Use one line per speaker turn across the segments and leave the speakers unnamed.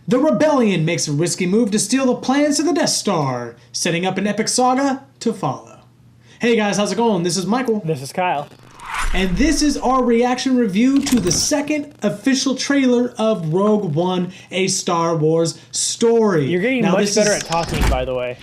The Rebellion makes a risky move to steal the plans to the Death Star, setting up an epic saga to follow. Hey guys, how's it going? This is Michael.
This is Kyle.
And this is our reaction review to the second official trailer of Rogue One, a Star Wars story.
You're getting much better at talking, by the way.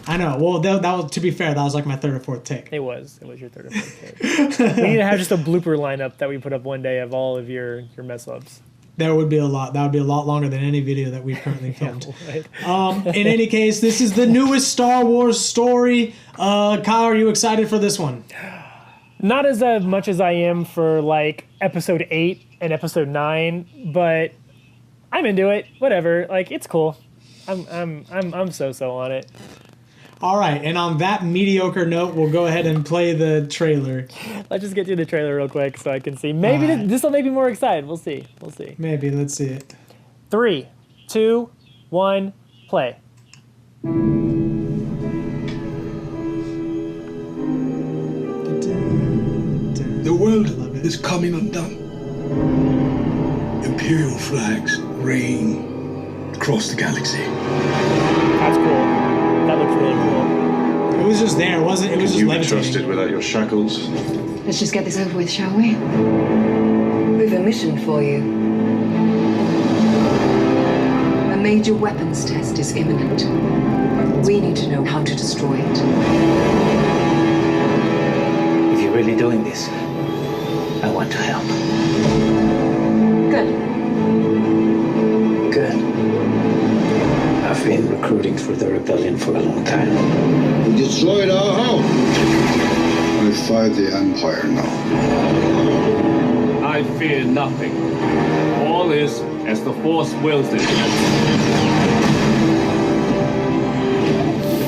I know. Well, that was, to be fair, that was like my third or fourth take.
It was your third or fourth take. We need to have just a blooper lineup that we put up one day of all of your mess ups.
There would be a lot. That would be a lot longer than any video that we've currently filmed.
Yeah, right.
In any case, this is the newest Star Wars story. Kyle, are you excited for this one?
Not as much as I am for like episode 8 and episode 9, but I'm into it. Whatever. Like, it's cool. I'm so on it.
All right, and on that mediocre note, we'll go ahead and play the trailer.
Let's just get through the trailer real quick so I can see. Maybe this will make me more excited. We'll see.
Maybe. Let's see it.
3, 2, 1, play.
The world is coming undone. Imperial flags reign across the galaxy.
That's cool. That looks really cool.
It was just there. It was just
You be
levitating.
trusted without your shackles.
Let's just get this over with, shall we? We've a mission for you. A major weapons test is imminent. We need to know how to destroy it.
If you're really doing this, I want to help.
Good.
Good. I've been recruiting for the rebellion for a long time.
We destroyed our home. I fight the Empire now.
I fear nothing. All is as the Force wills it.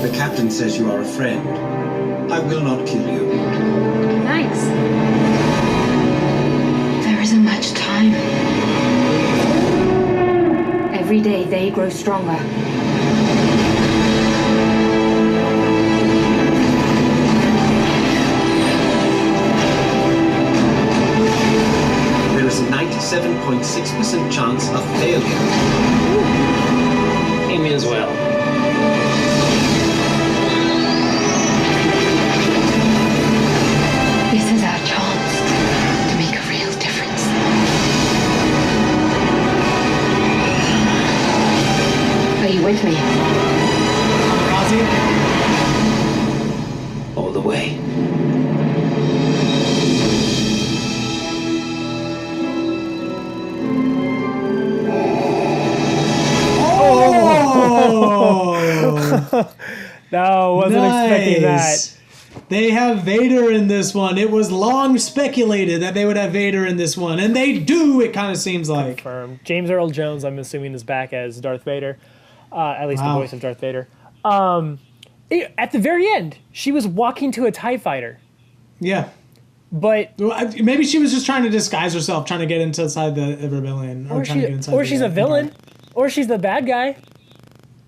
The captain says you are a friend. I will not kill you.
Thanks. There isn't much time. Every day they grow stronger.
There is a 97.6% chance of failure.
He means well.
This is our chance to make a real difference. Are you with me?
All the way.
No, wasn't expecting that.
They have Vader in this one. It was long speculated that they would have Vader in this one, and they do, it kind of seems like.
Confirmed. James Earl Jones, I'm assuming, is back as Darth Vader. At least the voice of Darth Vader. At the very end, she was walking to a TIE fighter.
Yeah.
But
maybe she was just trying to disguise herself, trying to get inside the rebellion, or trying to get inside.
Or she's a villain, or she's the bad guy.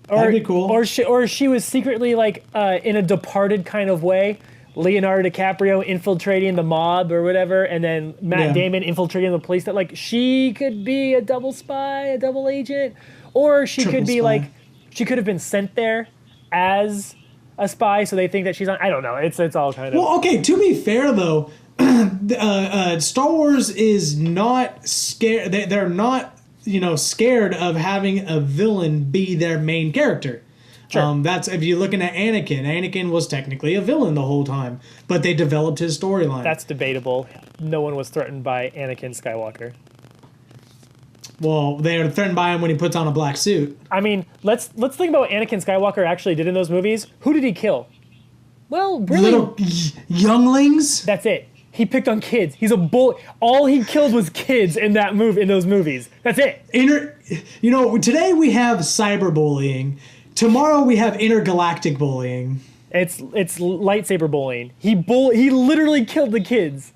That'd be cool.
Or she was secretly like in a Departed kind of way. Leonardo DiCaprio infiltrating the mob or whatever, and then Matt Damon infiltrating the police. That like she could be a double spy, a double agent, or she could be like she could have been sent there as a spy, so they think that she's on. I don't know. It's all kind of.
Well, okay. To be fair though, Star Wars is not scared. They're not scared of having a villain be their main character.
Sure.
That's if you're looking at Anakin. Anakin was technically a villain the whole time, but they developed his storyline.
That's debatable. No one was threatened by Anakin Skywalker.
Well, they are threatened by him when he puts on a black suit.
I mean, let's think about what Anakin Skywalker actually did in those movies. Who did he kill? Well, really,
little younglings.
That's it. He picked on kids. He's a bull. All he killed was kids in those movies. That's it.
Today we have cyberbullying. Tomorrow we have intergalactic bullying.
It's lightsaber bullying. He literally killed the kids.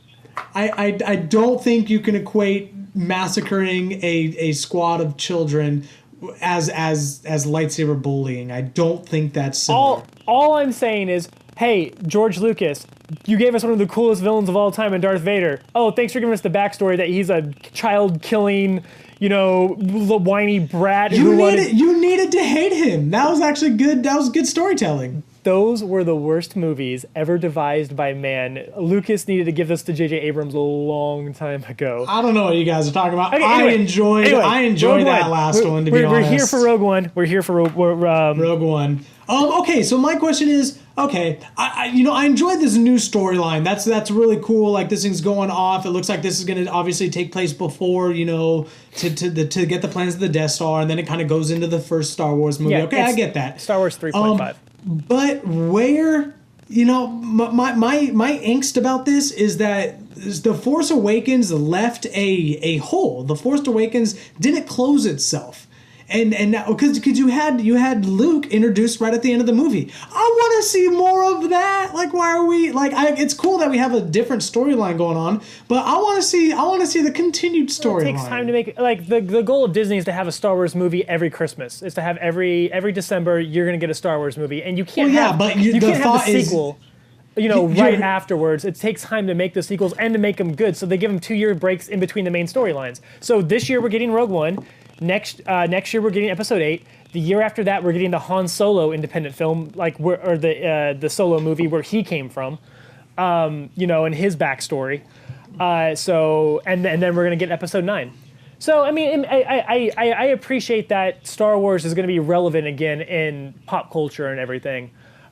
I don't think you can equate massacring a squad of children as lightsaber bullying. I don't think that's similar.
All I'm saying is, hey, George Lucas, you gave us one of the coolest villains of all time in Darth Vader. Oh, thanks for giving us the backstory that he's a child-killing, the whiny brat.
You needed to hate him. That was actually good. That was good storytelling.
Those were the worst movies ever devised by man. Lucas needed to give this to J.J. Abrams a long time ago.
I don't know what you guys are talking about.
Okay,
I
anyway,
enjoyed that last one, to be honest.
We're here for Rogue One. We're here for
Rogue One. Okay, so my question is, okay, I enjoyed this new storyline. That's really cool. Like, this thing's going off. It looks like this is going to obviously take place before, to get the plans of the Death Star, and then it kind of goes into the first Star Wars movie.
Yeah,
okay, I get that.
Star Wars 3.5.
But where, my angst about this is that The Force Awakens left a hole. The Force Awakens didn't close itself. And now, because you had Luke introduced right at the end of the movie. I want to see more of that. Like, why are we it's cool that we have a different storyline going on, but I want to see the continued storyline.
It takes time to make the goal of Disney is to have a Star Wars movie every Christmas. Is to have every December you're gonna get a Star Wars movie, and you can't have the sequel. Right afterwards. It takes time to make the sequels and to make them good. So they give them 2-year breaks in between the main storylines. So this year we're getting Rogue One. Next year we're getting Episode 8. The year after that we're getting the Han Solo independent film, or the Solo movie where he came from, and his backstory. And then we're gonna get Episode 9. So I mean, I appreciate that Star Wars is gonna be relevant again in pop culture and everything.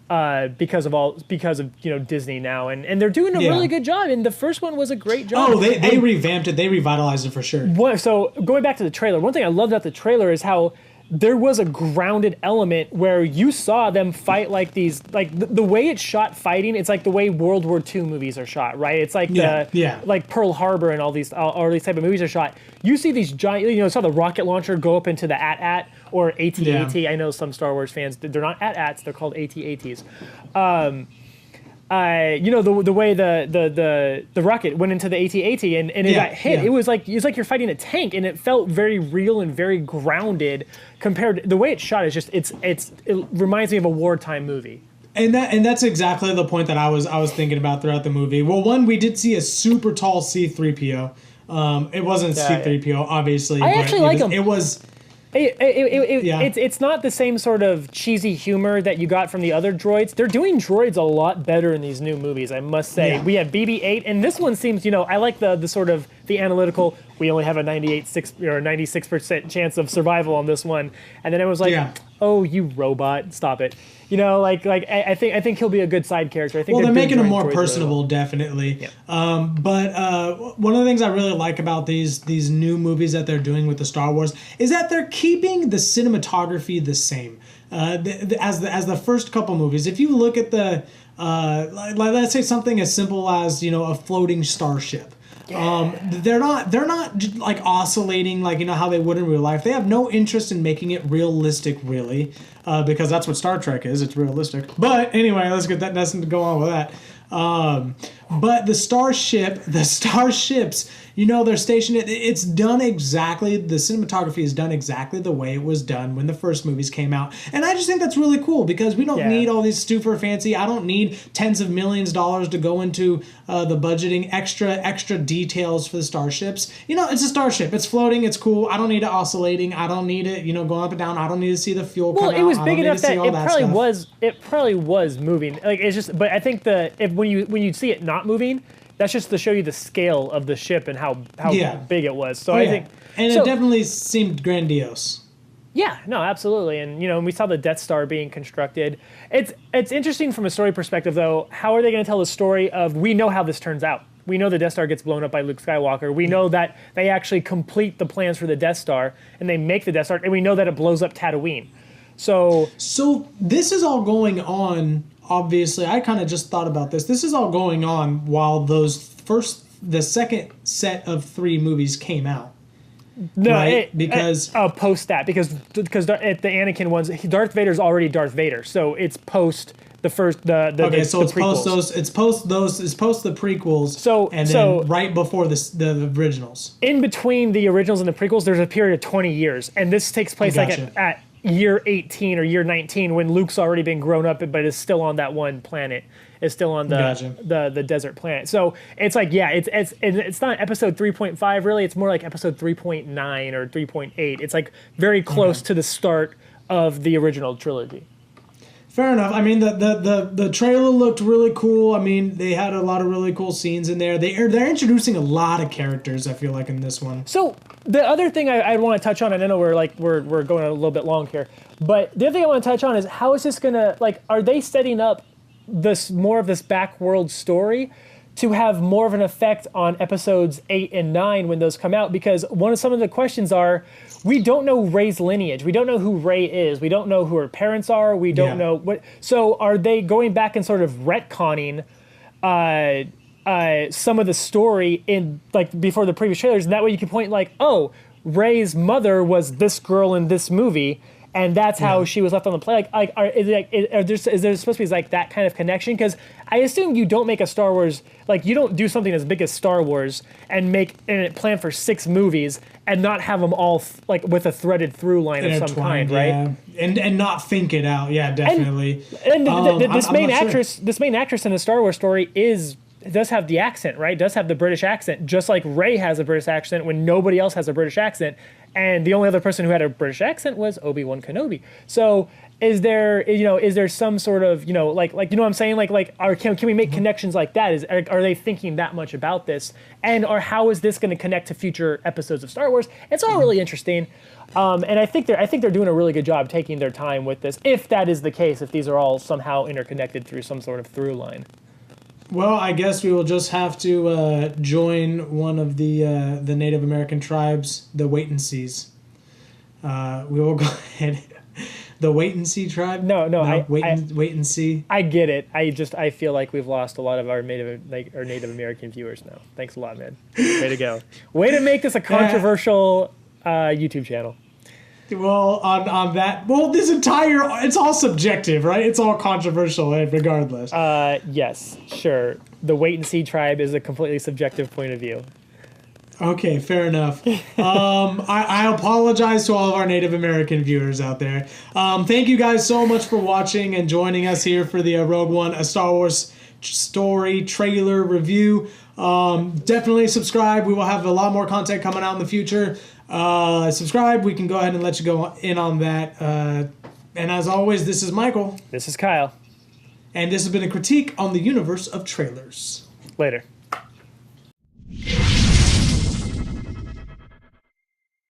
Because of Disney now, and they're doing a really good job, and the first one was a great job.
Oh, they revamped it, they revitalized it for sure.
So going back to the trailer, one thing I loved about the trailer is how there was a grounded element where you saw them fight like these, the way it's shot fighting, it's like the way World War II movies are shot, right? It's like like Pearl Harbor and all these type of movies are shot. You see these giant, saw the rocket launcher go up into the AT-AT or AT-AT. I know some Star Wars fans, they're not AT-ATs, they're called AT-ATs. The way the rocket went into the AT-AT and it got hit. It was like you're fighting a tank, and it felt very real and very grounded compared to the way it's shot. Is just it reminds me of a wartime movie.
And that's exactly the point that I was thinking about throughout the movie. Well, one, we did see a super tall C-3PO. It wasn't C-3PO, obviously.
I actually like him.
It was.
It's not the same sort of cheesy humor that you got from the other droids. They're doing droids a lot better in these new movies, I must say. We have BB-8, and this one seems, I like the sort of the analytical. We only have a 96% chance of survival on this one, and then it was like, oh, you robot, stop it. I think he'll be a good side character. I think
they're making him more personable, definitely. Yeah. But one of the things I really like about these new movies that they're doing with the Star Wars is that they're keeping the cinematography the same as the first couple movies. If you look at the let's say something as simple as a floating starship. They're not like oscillating how they would in real life. They have no interest in making it realistic, really, because that's what Star Trek is. It's realistic. But anyway, let's get that. That's to go on with that. But the starships, they're stationed. It's done exactly. The cinematography is done exactly the way it was done when the first movies came out, and I just think that's really cool because we don't need all these super fancy. I don't need tens of millions of dollars to go into the budgeting extra details for the starships. It's a starship. It's floating. It's cool. I don't need it oscillating. I don't need it going up and down. I don't need to see the fuel come out.
Well, it was big enough that it probably was moving. It's just, but I think when you see it not moving, that's just to show you the scale of the ship and how big it was. So I think,
and it definitely seemed grandiose.
Yeah, no, absolutely. And we saw the Death Star being constructed. It's interesting from a story perspective, though. How are they going to tell the story of? We know how this turns out. We know the Death Star gets blown up by Luke Skywalker. We know that they actually complete the plans for the Death Star and they make the Death Star, and we know that it blows up Tatooine. So
this is all going on. Obviously, I kind of just thought about this. This is all going on while the second set of 3 movies came out.
No,
right? Because
post that because the Anakin ones, Darth Vader's already Darth Vader, so it's post the first the
okay, so
the
it's
prequels.
post those. It's post the prequels. Then right before the originals.
In between the originals and the prequels, there's a period of 20 years, and this takes place at year 18 or year 19 when Luke's already been grown up but is still on that one planet. is still on the desert planet. So it's like, yeah, it's not episode 3.5 really. It's more like episode 3.9 or 3.8. It's like very close to the start of the original trilogy.
Fair enough. I mean, the trailer looked really cool. I mean, they had a lot of really cool scenes in there. They're introducing a lot of characters, I feel like, in this one.
So the other thing I want to touch on, and I know we're going a little bit long here, but the other thing I want to touch on is how is this gonna, like, are they setting up this more of this backworld story to have more of an effect on episodes 8 and 9 when those come out? Because some of the questions are, we don't know Rey's lineage. We don't know who Rey is. We don't know who her parents are. We don't know what. So are they going back and sort of retconning some of the story in, like, before the previous trailers? And that way you can point like, oh, Rey's mother was this girl in this movie, and that's how she was left on the planet. Is there supposed to be like that kind of connection? Because I assume you don't make a Star Wars, like, you don't do something as big as Star Wars and plan for 6 movies and not have them all like with a threaded through line of some kind, right?
And not think it out. Yeah, definitely.
And this main actress in the Star Wars story does have the accent, right? Does have the British accent, just like Rey has a British accent when nobody else has a British accent. And the only other person who had a British accent was Obi-Wan Kenobi. So is there some sort of, like you know what I'm saying? Can we make connections like that? Are they thinking that much about this? Or how is this going to connect to future episodes of Star Wars? It's all really interesting. And I think they're doing a really good job taking their time with this, if that is the case, if these are all somehow interconnected through some sort of through line.
Well, I guess we will just have to join one of the Native American tribes, the Wait and Sees. We will go ahead. The Wait and See tribe?
No,
wait and see.
I get it. I feel like we've lost a lot of our Native American viewers now. Thanks a lot, man. Way to go. Way to make this a controversial YouTube channel.
Well, on that, it's all subjective, right? It's all controversial, regardless.
Yes, sure. The Wait and See tribe is a completely subjective point of view.
Okay, fair enough. I apologize to all of our Native American viewers out there. Thank you guys so much for watching and joining us here for the Rogue One, a Star Wars story trailer review. Definitely subscribe. We will have a lot more content coming out in the future. Subscribe. We can go ahead and let you go in on that. And as always, this is Michael.
This is Kyle.
And this has been a critique on the universe of trailers.
Later.